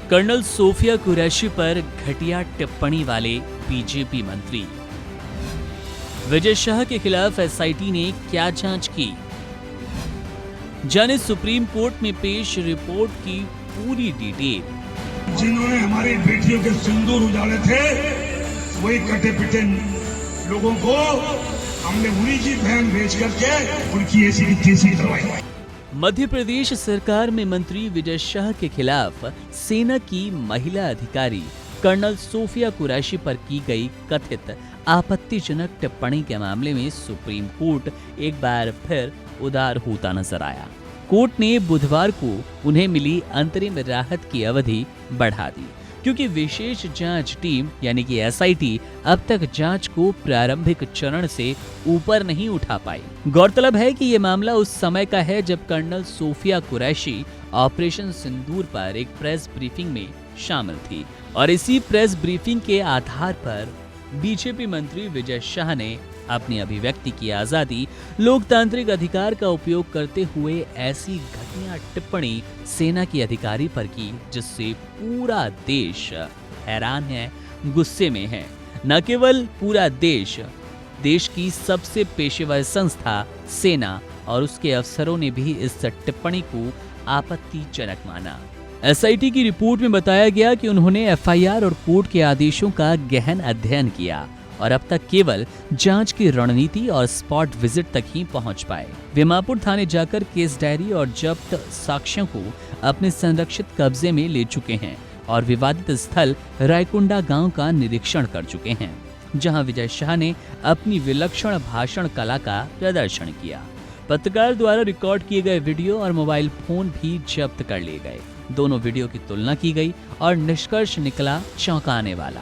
Colonel Sophia Qureshi पर घटिया टिप्पणी वाले बीजेपी मंत्री। विजय शाह के खिलाफ एसआईटी ने क्या जांच की, जाने सुप्रीम कोर्ट में पेश रिपोर्ट की पूरी डिटेल। जिन्होंने हमारी बेटियों के सिंदूर उजाड़े थे, वही कटे पिटे लोगों को हमने उन्हीं की बहन बेच करके उनकी ऐसी की तैसी करवाई। मध्य प्रदेश सरकार में मंत्री विजय शाह के खिलाफ सेना की महिला अधिकारी कर्नल सोफिया कुरैशी पर की गई कथित आपत्तिजनक टिप्पणी के मामले में सुप्रीम कोर्ट एक बार फिर उदार होता नजर आया। कोर्ट ने बुधवार को उन्हें मिली अंतरिम राहत की अवधि बढ़ा दी, क्योंकि विशेष जांच टीम यानी कि एसआईटी अब तक जांच को प्रारंभिक चरण से ऊपर नहीं उठा पाई। गौरतलब है कि ये मामला उस समय का है जब कर्नल सोफिया कुरैशी ऑपरेशन सिंदूर पर एक प्रेस ब्रीफिंग में शामिल थी और इसी प्रेस ब्रीफिंग के आधार पर बीजेपी मंत्री विजय शाह ने अपनी अभिव्यक्ति की आजादी, लोकतांत्रिक अधिकार का उपयोग करते हुए ऐसी घटिया टिप्पणी सेना की अधिकारी पर की जिससे पूरा देश हैरान है, गुस्से में है। न केवल पूरा देश की सबसे पेशेवर संस्था सेना और उसके अफसरों ने भी इस टिप्पणी को आपत्तिजनक माना। एसआईटी की रिपोर्ट में बताया गया कि उन्होंने एफआईआर और कोर्ट के आदेशों का गहन अध्ययन किया और अब तक केवल जांच की रणनीति और स्पॉट विजिट तक ही पहुंच पाए। वे मापुर थाने जाकर केस डायरी और जब्त साक्ष्यों को अपने संरक्षित कब्जे में ले चुके हैं और विवादित स्थल रायकुंडा गांव का निरीक्षण कर चुके हैं, जहां विजय शाह ने अपनी विलक्षण भाषण कला का प्रदर्शन किया। पत्रकार द्वारा रिकॉर्ड किए गए वीडियो और मोबाइल फोन भी जब्त कर लिए गए। दोनों वीडियो की तुलना की गई और निष्कर्ष निकला चौंकाने वाला।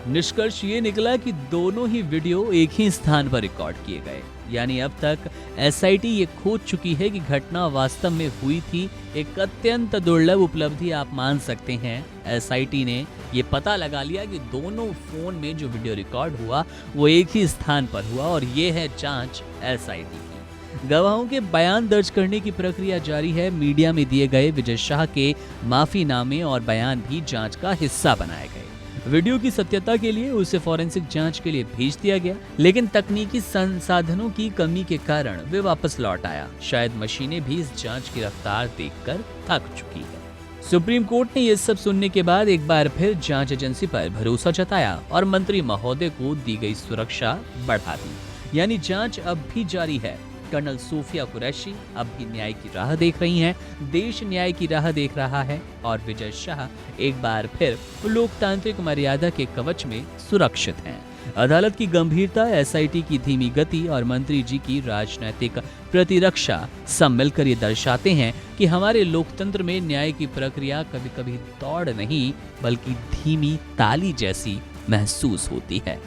निष्कर्ष ये निकला कि दोनों ही वीडियो एक ही स्थान पर रिकॉर्ड किए गए, यानी अब तक एसआईटी ये खोज चुकी है कि घटना वास्तव में हुई थी। एक अत्यंत दुर्लभ उपलब्धि आप मान सकते हैं। एसआईटी ने ये पता लगा लिया कि दोनों फोन में जो वीडियो रिकॉर्ड हुआ वो एक ही स्थान पर हुआ और ये है जांच एसआईटी की। गवाहों के बयान दर्ज करने की प्रक्रिया जारी है। मीडिया में दिए गए विजय शाह के माफीनामे और बयान भी जांच का हिस्सा बनाए गए। वीडियो की सत्यता के लिए उसे फॉरेंसिक जांच के लिए भेज दिया गया, लेकिन तकनीकी संसाधनों की कमी के कारण वे वापस लौट आया। शायद मशीनें भी इस जांच की रफ्तार देखकर थक चुकी है। सुप्रीम कोर्ट ने यह सब सुनने के बाद एक बार फिर जांच एजेंसी पर भरोसा जताया और मंत्री महोदय को दी गई सुरक्षा बढ़ा दी, यानी जांच अब भी जारी है। कर्नल सोफिया कुरैशी अब भी न्याय की राह देख रही हैं, देश न्याय की राह देख रहा है और विजय शाह एक बार फिर लोकतांत्रिक मर्यादा के कवच में सुरक्षित हैं। अदालत की गंभीरता, एसआईटी की धीमी गति और मंत्री जी की राजनैतिक प्रतिरक्षा सब मिलकर ये दर्शाते हैं कि हमारे लोकतंत्र में न्याय की प्रक्रिया कभी कभी दौड़ नहीं बल्कि धीमी ताली जैसी महसूस होती है।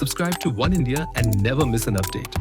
Subscribe to One India and never miss an update.